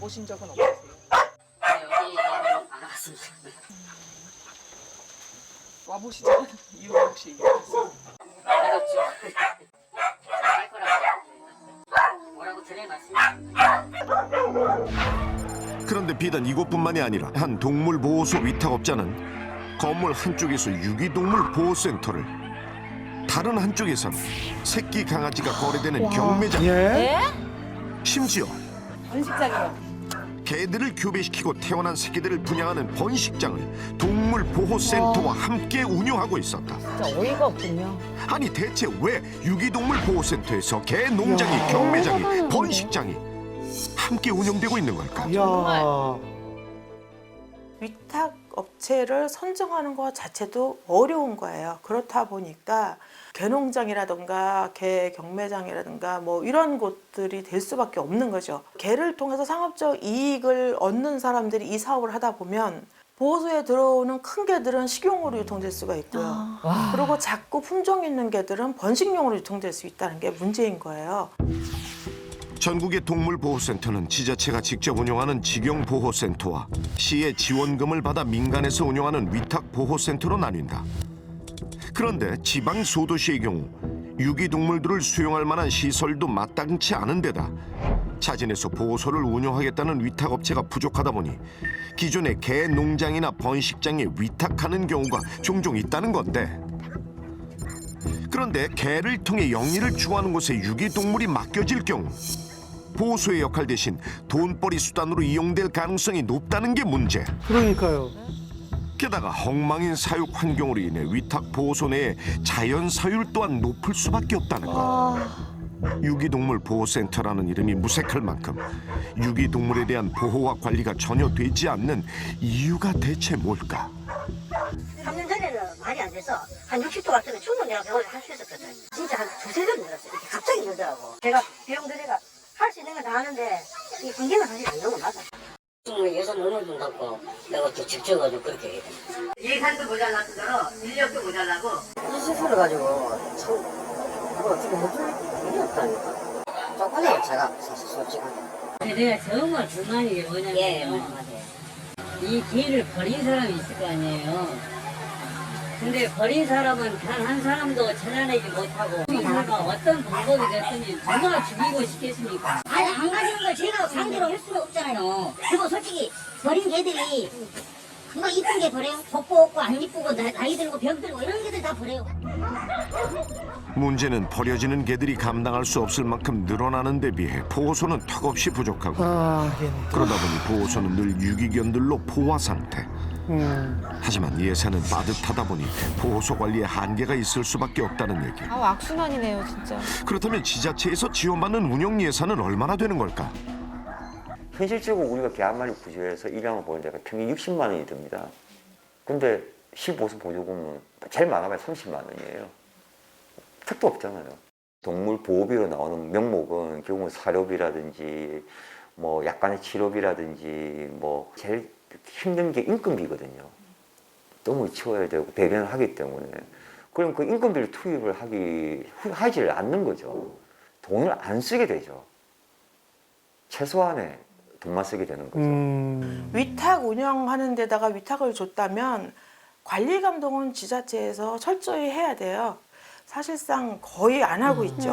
보신 적은 없으세요? 여기 안 와봤습니다. 와보시지 않은 이유가 혹시 있으세요? 어렵죠. 할 거라고. 뭐라고 드릴 말씀이. 그런데 비단 이곳뿐만이 아니라 한 동물보호소 위탁업자는 건물 한쪽에서 유기동물 보호센터를, 다른 한쪽에서는 새끼 강아지가 거래되는 경매장, 심지어 번식장이요. 개들을 교배시키고 태어난 새끼들을 분양하는 번식장을 동물보호센터와 함께 운영하고 있었다. 진짜 어이가 없군요. 아니 대체 왜 유기동물 보호센터에서 개 농장이, 경매장이, 번식장이 함께 운영되고 있는 걸까? 위탁 업체를 선정하는 것 자체도 어려운 거예요. 그렇다 보니까 개농장이라든가 개 경매장이라든가 뭐 이런 곳들이 될 수밖에 없는 거죠. 개를 통해서 상업적 이익을 얻는 사람들이 이 사업을 하다 보면 보호소에 들어오는 큰 개들은 식용으로 유통될 수가 있고요. 그리고 작고 품종 있는 개들은 번식용으로 유통될 수 있다는 게 문제인 거예요. 전국의 동물보호센터는 지자체가 직접 운영하는 직영보호센터와 시의 지원금을 받아 민간에서 운영하는 위탁보호센터로 나뉜다. 그런데 지방 소도시의 경우 유기동물들을 수용할 만한 시설도 마땅치 않은 데다 자진해서 보호소를 운영하겠다는 위탁업체가 부족하다 보니 기존의 개 농장이나 번식장에 위탁하는 경우가 종종 있다는 건데, 그런데 개를 통해 영리를 추구하는 곳에 유기동물이 맡겨질 경우 보호소의 역할 대신 돈벌이 수단으로 이용될 가능성이 높다는 게 문제. 그러니까요. 게다가 엉망인 사육 환경으로 인해 위탁 보호소 내의 자연 사율 또한 높을 수밖에 없다는 것. 유기동물 보호센터라는 이름이 무색할 만큼 유기동물에 대한 보호와 관리가 전혀 되지 않는 이유가 대체 뭘까? 3년 전에는 말이 안 돼서 한 60도 같으면 충분히 내가 병원을 할 수 있었거든. 진짜 한 두세 번 늘었어요. 이렇게 갑자기 늘더라고. 제가 비용들이가 할 수 있는 건 다 하는데 이 관계는 사실 안 너무 맞아. 예산 어느 정도 갖고 내가 또 직접가지고 그렇게 해야 돼. 예산도 모자라서 인력도 모자라고 이 시설을 가지고 참 이거 어떻게 해줄 일이 없다니까. 쪽팔려요 제가 사실 솔직하게. 내가 정말 불만이 게 뭐냐면 이 개를 버린 사람이 있을 거 아니에요. 근데 버린 사람은 단 한 사람도 찾아내지 못하고 이 사람가 어떤 방법이 됐든지 누가 죽이고 싶겠습니까? 아니 안 가지는 걸 제가 상대로 할 수는 없잖아요. 그리고 솔직히 버린 개들이 누가 이쁜 개 버려요? 족보 없고 안 이쁘고 나이 들고 병 들고 이런 개들 다 버려요. 문제는 버려지는 개들이 감당할 수 없을 만큼 늘어나는 데 비해 보호소는 턱없이 부족하고, 그러다 보니 보호소는 늘 유기견들로 포화 상태. 하지만 예산은 빠듯하다 보니 보호소 관리에 한계가 있을 수밖에 없다는 얘기. 악순환이네요, 진짜. 그렇다면 지자체에서 지원받는 운영 예산은 얼마나 되는 걸까? 현실적으로 우리가 개 한 마리 구조해서 일하면 보는 데가 평균 60만 원이 듭니다. 근데 15세 보조금은 제일 많아봐야 30만 원이에요. 택도 없잖아요. 동물 보호비로 나오는 명목은 결국은 사료비라든지 뭐 약간의 치료비라든지 뭐 제일 힘든 게 인건비거든요. 똥을 치워야 되고 배변을 하기 때문에. 그럼 그 인건비를 투입을 하지를 않는 거죠. 돈을 안 쓰게 되죠. 최소한의 돈만 쓰게 되는 거죠. 위탁 운영하는 데다가 위탁을 줬다면 관리 감독은 지자체에서 철저히 해야 돼요. 사실상 거의 안 하고 있죠.